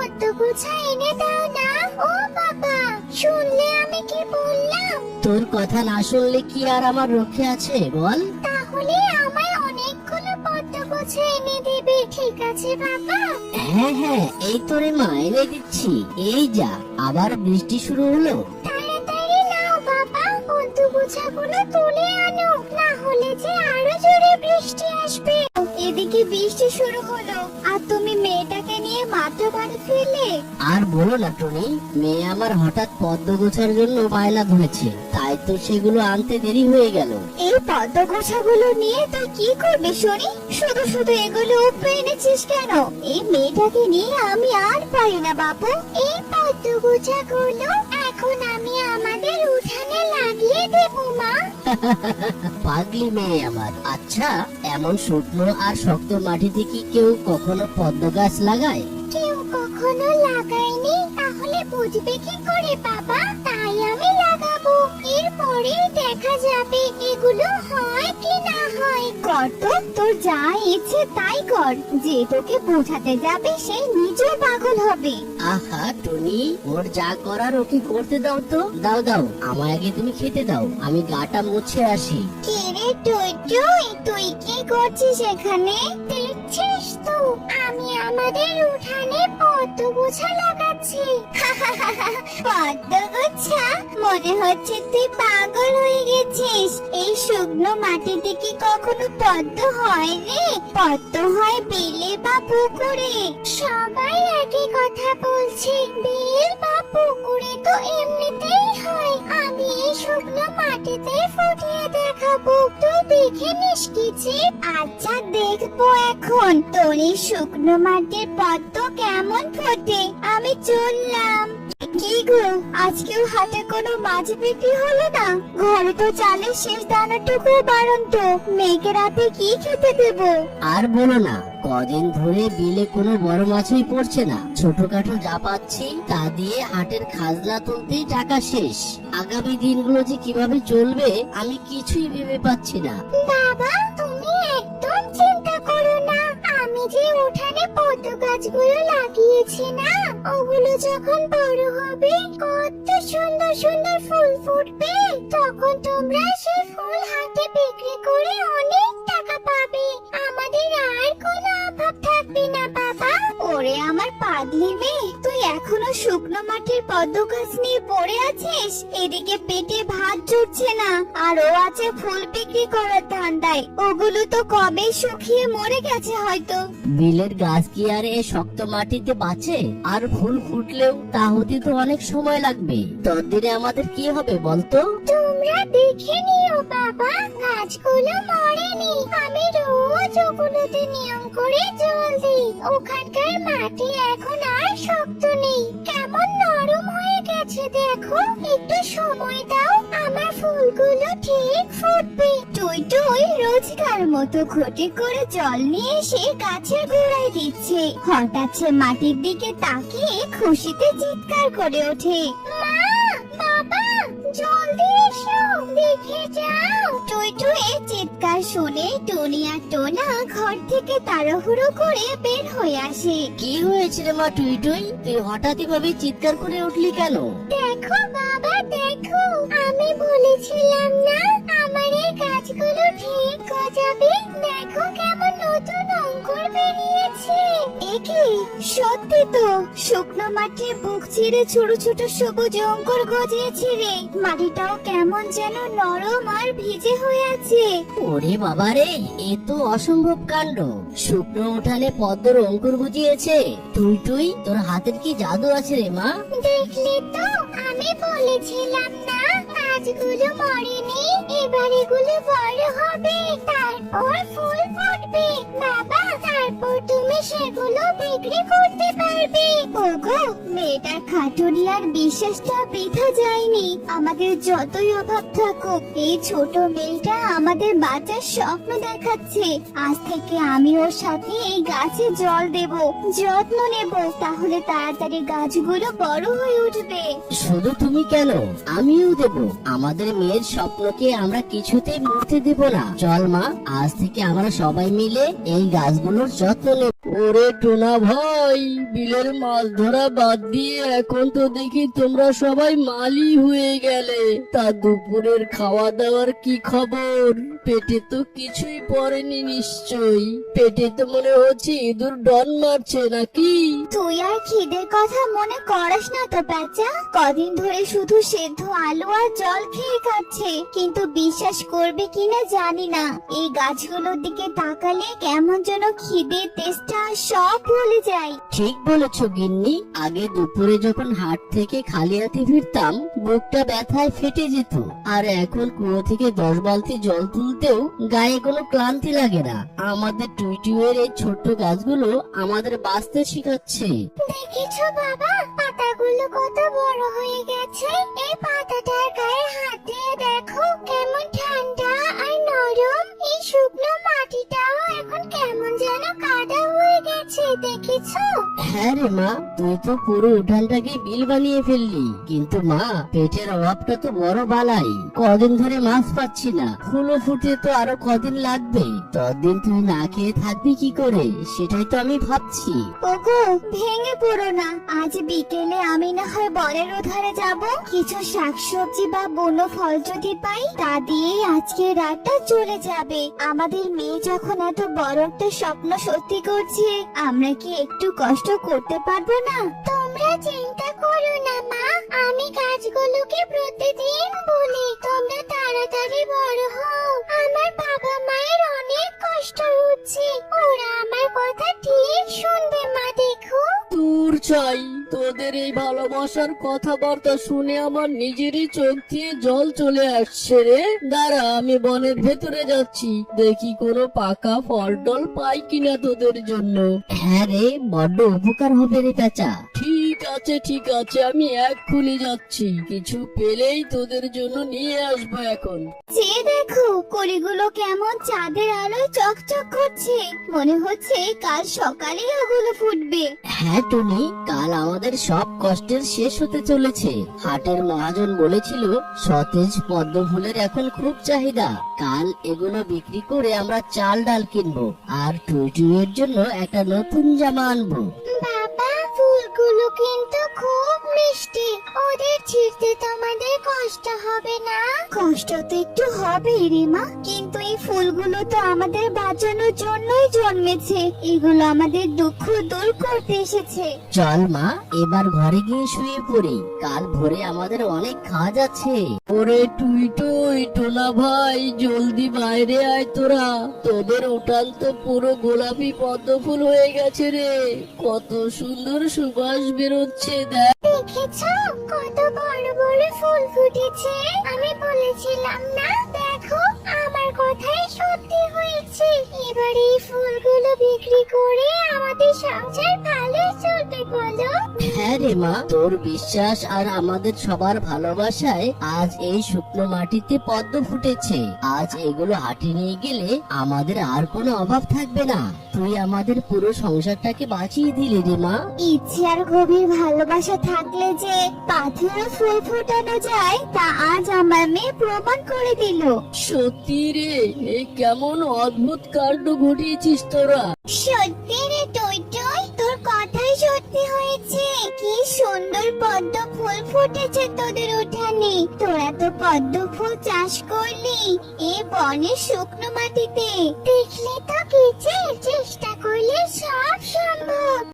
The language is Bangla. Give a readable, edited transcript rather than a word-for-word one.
পদ্ম গোছা এনে দাও না। ও বাবা, শুনলে আমি কি বললাম? তোর কথা না শুনলে কি আর আমার রক্ষে আছে বল? তাহলে আমায় অনেকগুলো পদ্ম গোছা এনে দেবে, ঠিক আছে বাবা? হ্যাঁ হ্যাঁ, এই তোরে মা এনে দিচ্ছি। এই যা, আবার বৃষ্টি শুরু হলো। তাড়াতাড়ি নাও বাবা, পদ্ম গোছাগুলো তুলে আনো, না হলে যে আরো জোরে বৃষ্টি আসবে। এদিকে বৃষ্টি শুরু হলো, আর তুমি মেয়েটাকে নিয়ে মাত্র বাড়ি ফিরলে। আর বলো না টনি, মেয়ে আমার হঠাৎ পদ্ম গোছার জন্য বায়না ধরেছে, তাই তো সেগুলো আনতে দেরি হয়ে গেল। এই পদ্ম গোছাগুলো নিয়ে তুই কি করবি শুনি? শুধু শুধু এগুলো উপরে এনেছিস কেন? এই মেয়েটাকে নিয়ে আমি আর পারি না বাবু। এই পদ্ম গোছাগুলো এখন আমি আমাদের উঠানে লাগিয়ে দেবো মা। পাগলি মেয়ে আমার। আচ্ছা, এমন শুকনো আর শক্ত মাটিতে কি কেউ কখনো পদ্ম গাছ লাগায়? কেউ কখনো লাগায়নি, তাহলে বুঝবে কি করে বাবা? তাই আমি লাগাবো, এরপরে দেখা যাবে এগুলো হয় কি না হয়। কর তো, তোর যা ইচ্ছে তাই কর। যে তোকে বোঝাতে যাবে সে নিজেও পাগল হবে। আহা টনি, ওর যা করার ওকে করতে দাও তো। দাও দাও, আমায় আগে তুমি খেতে দাও, আমি গাটা মুছে আসি। কে রে টুই টুই, তুই কি করছিস এখানে? দেখছিস তো আমি আমাদের উঠানে পদ্ম গোছা লাগাচ্ছি। পদ্ম গোছা? মনে হচ্ছে তুই পাগল হয়ে গেছিস। এই শুকনো মাটিতে কি কখনো পদ্ম হয় রে? পদ্ম হয় বেলে বা পুকুরে। সবাই একই কথা বলছে, বেল বা পুকুরে তো এমনিতেই হয়। আমি এই শুকনো মাটিতে ফুটিয়ে দেখাবো, তুই দেখে নিস কিছু। আচ্ছা দেখবো এখন তোর এই শুকনো মাটির পদ্ম কেমন ফোটে। আমি চললাম। কি গো, আজকেও হাটে কোনো মাছ বিক্রি হলো না? ঘরে তো চালের শেষ দানাটুকু বাড়ন্ত। মেয়েকে রাতে কি খেতে দেবো? আর বলো না, কদিন ধরে বিলে কোনো বড় মাছই পড়ছে না। ছোটখাটো যা পাচ্ছি তা দিয়ে হাটের খাজনা তুলতেই টাকা শেষ। আগামী দিনগুলো যে কিভাবে চলবে আমি কিছুই ভেবে পাচ্ছি না। বাবা, তুমি একদম চিন্তা করো না। আমি যে উঠানে পদ্ম গাছগুলো লাগিয়েছি না, ওগুলো যখন বড় হবে কত সুন্দর সুন্দর ফুল ফুটবে। তখন তোমরা সেই ফুল হাতে বিক্রি করে অনেক টাকা পাবে। আমাদের আর কোনো অভাব থাকবে না বাবা। ওরে আমার পাগলি মেয়ে, তুই এখনো শুকনো মাটির পদ্ম গাছ নিয়ে পড়ে আছিস। এদিকে পেটে ভাত জুটছে না, আর ও আছে ফুল বিক্রি করার ধান্দায়। ওগুলো তো কবে শুকিয়ে মরে গেছে হয়তো। বিলের গাছ কি আর এ শক্ত মাটিতে বাঁচে? আর ফুল ফুটলেও তা হতে তো অনেক সময় লাগবে। ততদিনে আমাদের কি হবে বলতো? তোমরা দেখে নিও বাবা, গাছগুলো মরেনি। আমি রোজ ওগুলোতে নিয়ম করে জল দিই। ওখানকার মাটি এখন আর শক্ত নেই, কেমন নরম হয়ে গেছে দেখো। একটু সময় দাও, আমার ফুলগুলো ঠিক ফুটবে। টুই টুই রোজকার মতো ঘটি করে জল নিয়ে এসে গাছের গোড়ায় দিচ্ছে। হঠাৎ সে মাটির দিকে তাকিয়ে খুশিতে চিৎকার করে ওঠে, মা, বাবা, জলদি এসো, দেখে যাও। টুই টুই এর চিৎকার শুনে টুনি আর টোনা ঘর থেকে তাড়াহুড়ো করে বের হয়ে আসে। কি হয়েছে রে মা টুই টুই, তুই হঠাৎ এভাবে চিৎকার করে উঠলি কেন? দেখো বাবা, দেখো, আমি বলেছিলাম না আমার এই গাছগুলো ঠিক গজাবে। দেখো কেমন নতুন অঙ্কুর বেরিয়েছে। একি সত্যি তো, শুকনো মাটির বুক চিরে ছোট ছোট সবুজ অঙ্কুর গজিয়েছে রে। মাটিটাও কেমন যেন নরম আর ভিজে হয়ে আছে। ওরে বাবা রে, এ তো অসম্ভব কাণ্ড। শুকনো উঠানে পদ্মর অঙ্কুর গজিয়েছে। টুই টুই, তোর হাতের কি জাদু আছে রে মা? দেখলি তো, আমি বলেছিলাম না গাছগুলো মরেনি। এবার এগুলো বড় হবে, তারপর ফুল ফুটবে বাবা। তারপর তুমি সেগুলো বিক্রি করতে পারবে। ওগো, মেয়েটার খাটুনি আর বিশ্বাসটা বৃথা যায়নি। আমাদের যতই অভাব থাকুক, এই ছোট মেয়েটা আমাদের বাঁচার স্বপ্ন দেখাচ্ছে। আজ থেকে আমি ওর সাথে এই গাছে জল দেব, যত্ন নেব, তাহলে তাড়াতাড়ি গাছগুলো বড় হয়ে উঠবে। শুধু তুমি কেন, আমিও দেব। আমাদের মেয়ের স্বপ্নকে আমরা কিছুতেই মরতে দেব না। চল মা, আজ থেকে আমরা সবাই মিলে এই গাছগুলোর যত্ন নেব। ওরে টোনা ভাই, বিলের মাছ ধরা বাদ দিয়ে এখন তো দেখি তোমরা সবাই মালি হয়ে গেলে। তা দুপুরের খাওয়া দাওয়ার কি খবর? পেটে তো কিছুই পড়েনি নিশ্চয়ই। পেটে তো মনে হচ্ছে ইঁদুর ডন মারছে নাকি? তুই আর খিদের কথা মনে করিস না তো পেঁচা। কদিন ধরে শুধু সেদ্ধ আলু আর জল খেয়ে খাচ্ছে, কিন্তু বিশ্বাস করবে কিনা জানি না, এই গাছগুলোর দিকে তাকালে কেমন যেন খিদের তেষ্টা সব ভুলে যায়। ঠিক বলেছ গিন্নি। আগে দুপুরে যখন হাট থেকে খালি হাতে ফিরতাম, বুকটা ব্যথায় ফেটে যেত। আর এখন কুয়ো থেকে 10 বালতি জল তুলতেও গায়ে কোনো ক্লান্তি লাগে না। আমাদের টুইটুয়ের এই ছোট্ট গাছগুলো আমাদের বাঁচতে শেখাচ্ছে। দেখেছো বাবা, পাতাগুলো কত বড় হয়ে গেছে। এই পাতাটার গায়ে হাত দিয়ে দেখো কেমন ঠান্ডা আর নরম। এই শুকনো মাটিটাও এখন কেমন যেন কাদা হয়ে গেছে, দেখেছো? হ্যাঁ রে মা, তুই তো পুরো উঠানটাকে বিল বানিয়ে ফেললি। কিন্তু মা, পেটের অভাবটা তো বড় বালাই। কদিন ধরে মাছ পাচ্ছি না, ফুলও ফুটে তো আরো কদিন লাগবে। ততদিন তুই না খেয়ে থাকবি কি করে, সেটাই তো আমি ভাবছি। ওগো, ভেঙে পড়ো না। আজ বিকেলে আমি না হয় বনের ধারে যাব, কিছু শাকসবজি বা বনো ফল যদি পাই, তা দিয়েই আজকে রাতটা চলে যাবে। আমাদের মেয়ে যখন এত বড় একটা স্বপ্ন সত্যি করছে, আমরা কি একটু কষ্ট করতে পারবো না? তোমরা চিন্তা করো না মা, আমি গাছগুলোকে প্রতিদিন বলি তোমরা তাড়াতাড়ি বড় হও। আমার বাবা মায়ের অনেক কষ্ট হচ্ছে, ওরা আমার কথা ঠিক শুনবে মা, দেখো। দূর চাই, তোদের এই ভালোবাসার কথাবার্তা শুনে আমার নিজেরই চোখ দিয়ে জল চলে আসছে রে। দাঁড়া, আমি বনের ভেতরে যাচ্ছি, দেখি কোনো পাকা ফল টল পাই কিনা তোদের জন্য। হ্যাঁ রে, বড্ড উপকার হবে রে পেঁচা। ঠিক আছে ঠিক আছে, আমি এক্ষুনি যাচ্ছি। কিছু পেলেই তোদের জন্য নিয়ে আসবো এখন। যে দেখো, কলিগুলো কেমন চাঁদের আলোয় চকচক করছে, মনে হচ্ছে কাল সকালেই ওগুলো ফুটবে। হ্যাঁ টুনি, কাল আমাদের সব কষ্টের শেষ হতে চলেছে। হাটের মহাজন বলেছিল সতেজ পদ্ম ফুলের এখন খুব চাহিদা। কাল এগুলো বিক্রি করে আমরা চাল ডাল কিনবো, আর টুইটুইয়ের জন্য একটা নতুন জামা আনবো। বাবা, ফুলগুলো কিন্তু খুব মিষ্টি, ওদের ছিঁড়তে তোমাদের কষ্ট হবে না? কষ্ট তো একটু হবে রে মা, কিন্তু এই ফুলগুলো তো আমাদের বাঁচানোর জন্যই জন্মেছে। এগুলো আমাদের দুঃখ দূর করতে এসেছে। চল মা, এবার ঘরে গিয়ে শুয়ে পড়ি। কাল ভোরে আমাদের অনেক কাজ আছে। ওরে টুই টোনা ভাই, জলদি বাইরে আয় তোরা। তোদের উঠান তো পুরো গোলাপি পদ্ম ফুল হয়ে গেছে রে। কত সুন্দর সুবাস বেরোচ্ছে দেখ। দেখেছো কত বড় বড় ফুল ফুটেছে? আমি বলেছিলাম না, দেখো আমার কথাই সত্যি হয়েছে। এবার এই ফুলগুলো বিক্রি করে আমাদের সংসার ভালো চলবে, বলো? হ্যাঁ রে মা, তোর বিশ্বাস আর আমাদের সবার ভালোবাসায় আজ এই শুকনো মাটিতে পদ্ম ফুটেছে। আজ এগুলো হাটে নিয়ে গেলে আমাদের আর কোনো অভাব থাকবে না। তুই আমাদের পুরো সংসারটাকে বাঁচিয়ে দিলি রে মা। ইচ্ছে আর গভীর ভালোবাসা থাকলে যে পাথরেও ফুল ফোটানো যায়, তা আজ আমার মেয়ে প্রমাণ করে দিল। সত্যি রে, এ কেমন অদ্ভুত কাণ্ড ঘটিয়েছিস তোরা। সত্যি রে টই টই, তোর কথাই সত্যি হয়েছে। কি সুন্দর পদ্ম ফুল ফুটেছে তোদের উঠানে। তোরা তো পদ্ম ফুল চাষ করলি এই বনের শুকনো মাটিতে। দেখলে তো, কি চেষ্টা করলে সব সম্ভব।